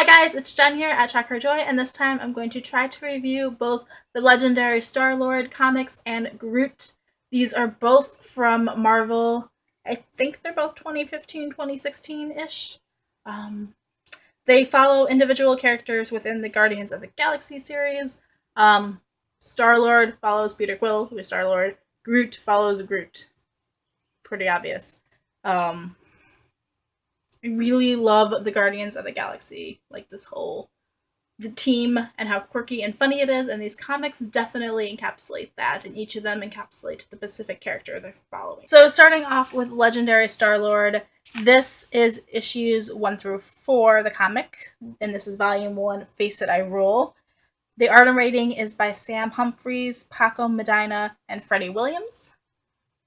Hi guys, it's Jen here at Check Her Joy, and this time I'm going to try to review both the legendary Star-Lord comics and Groot. These are both from Marvel. I think they're both 2015, 2016-ish. They follow individual characters within the Guardians of the Galaxy series. Star-Lord follows Peter Quill, who is Star-Lord. Groot follows Groot. Pretty obvious. I really love the Guardians of the Galaxy, like the team and how quirky and funny it is, and these comics definitely encapsulate that, and each of them encapsulate the specific character they're following. So starting off with Legendary Star-Lord, this is issues 1 through 4, the comic, and this is volume 1, Face It, I Rule. The art and rating is by Sam Humphries, Paco, Medina, and Freddie Williams.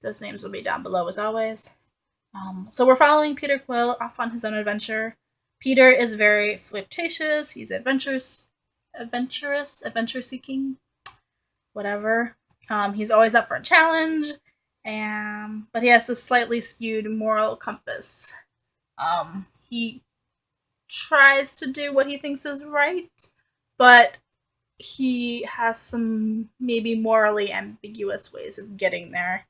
Those names will be down below as always. So we're following Peter Quill off on his own adventure. Peter is very flirtatious. He's adventurous, adventure-seeking, whatever. He's always up for a challenge, but he has this slightly skewed moral compass. He tries to do what he thinks is right, but he has some maybe morally ambiguous ways of getting there.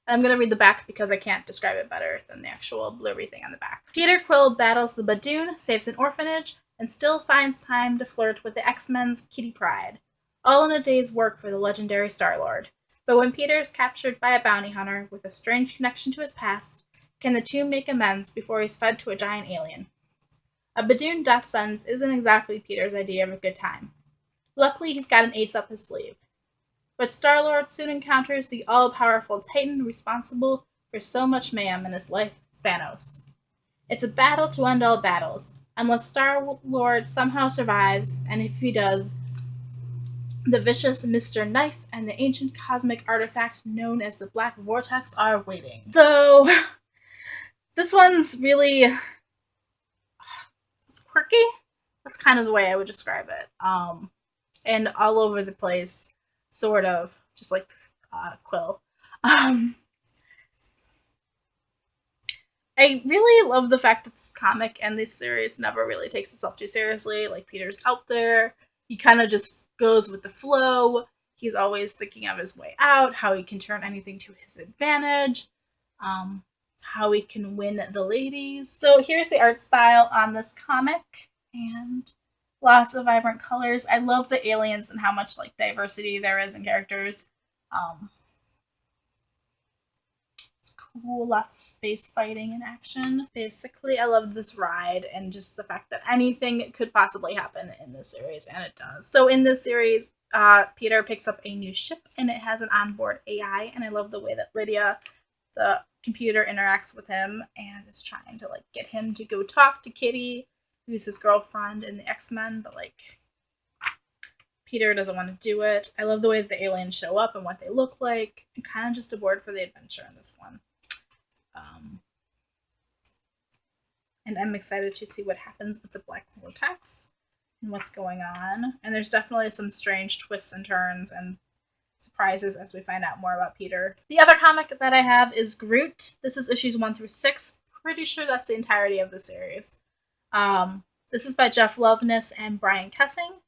I'm going to read the back because I can't describe it better than the actual blurry thing on the back. Peter Quill battles the Badoon, saves an orphanage, and still finds time to flirt with the X-Men's Kitty Pryde, all in a day's work for the legendary Star-Lord. But when Peter is captured by a bounty hunter with a strange connection to his past, can the two make amends before he's fed to a giant alien? A Badoon death sentence isn't exactly Peter's idea of a good time. Luckily, he's got an ace up his sleeve. But Star-Lord soon encounters the all-powerful Titan responsible for so much mayhem in his life, Thanos. It's a battle to end all battles, unless Star-Lord somehow survives, and if he does, the vicious Mr. Knife and the ancient cosmic artifact known as the Black Vortex are waiting. So, this one's really... it's quirky? That's kind of the way I would describe it. And all over the place. Sort of, just like Quill. I really love the fact that this comic and this series never really takes itself too seriously. Like, Peter's out there, he kind of just goes with the flow. He's always thinking of his way out, how he can turn anything to his advantage, how he can win the ladies. So here's the art style on this comic, and lots of vibrant colors. I love the aliens and how much like diversity there is in characters. It's cool. Lots of space fighting and action. Basically, I love this ride and just the fact that anything could possibly happen in this series, and it does. So in this series, Peter picks up a new ship and it has an onboard AI, and I love the way that Lydia, the computer, interacts with him and is trying to like get him to go talk to Kitty, who's his girlfriend in the X-Men, but like Peter doesn't want to do it. I love the way that the aliens show up and what they look like. I'm kind of just aboard for the adventure in this one. And I'm excited to see what happens with the Black Vortex and what's going on. And there's definitely some strange twists and turns and surprises as we find out more about Peter. The other comic that I have is Groot. This is issues 1 through 6. Pretty sure that's the entirety of the series. This is by Jeff Loveness and Brian Kesinger.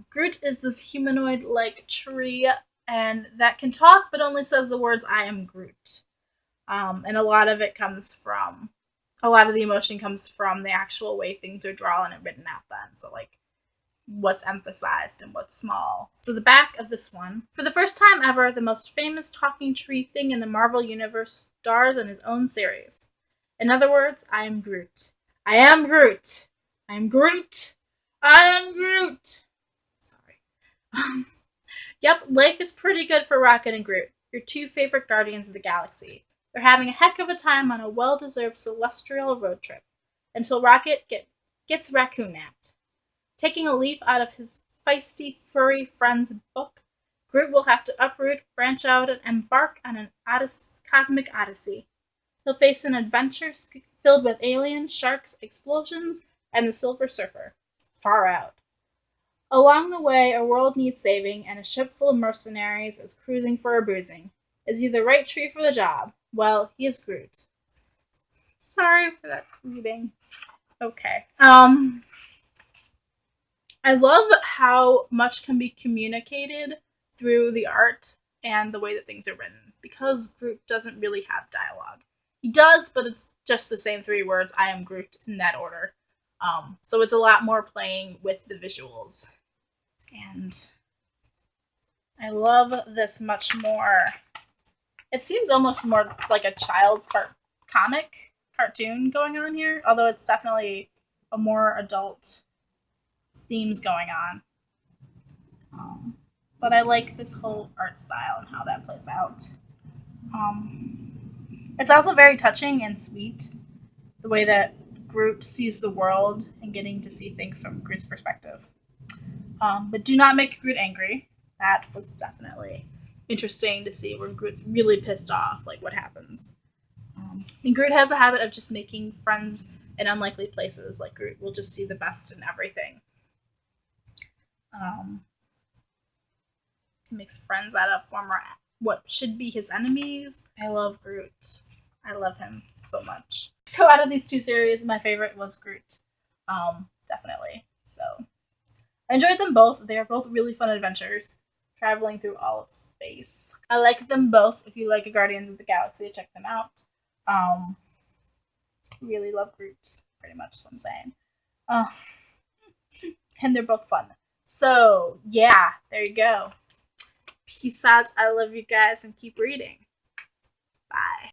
Groot is this humanoid-like tree, and that can talk, but only says the words, "I am Groot." And a lot of the emotion comes from the actual way things are drawn and written out then. So, like, what's emphasized and what's small. So the back of this one. For the first time ever, the most famous talking tree thing in the Marvel Universe stars in his own series. In other words, I am Groot. I am Groot. I am Groot. I am Groot. Sorry. Yep, life is pretty good for Rocket and Groot, your two favorite Guardians of the Galaxy. They're having a heck of a time on a well-deserved celestial road trip, until Rocket gets Raccoon napped. Taking a leaf out of his feisty, furry friend's book, Groot will have to uproot, branch out, and embark on an cosmic odyssey. He'll face an adventure filled with aliens, sharks, explosions, and the Silver Surfer. Far out. Along the way, a world needs saving, and a ship full of mercenaries is cruising for a bruising. Is he the right tree for the job? Well, he is Groot. Sorry for that reading. Okay. I love how much can be communicated through the art and the way that things are written, because Groot doesn't really have dialogue. He does, but it's just the same 3 words, I am Groot, in that order. So it's a lot more playing with the visuals. And I love this much more. It seems almost more like a child's comic cartoon going on here, although it's definitely a more adult themes going on. But I like this whole art style and how that plays out. It's also very touching and sweet, the way that Groot sees the world and getting to see things from Groot's perspective. But do not make Groot angry. That was definitely interesting to see when Groot's really pissed off, like what happens. And Groot has a habit of just making friends in unlikely places. Like Groot will just see the best in everything. He makes friends out of former what should be his enemies. I love Groot. I love him so much. So out of these 2 series, my favorite was Groot. Definitely. So I enjoyed them both. They are both really fun adventures, traveling through all of space. I like them both. If you like Guardians of the Galaxy, check them out. Really love Groot, pretty much is what I'm saying. And they're both fun. So, yeah, there you go. Peace out. I love you guys and keep reading. Bye.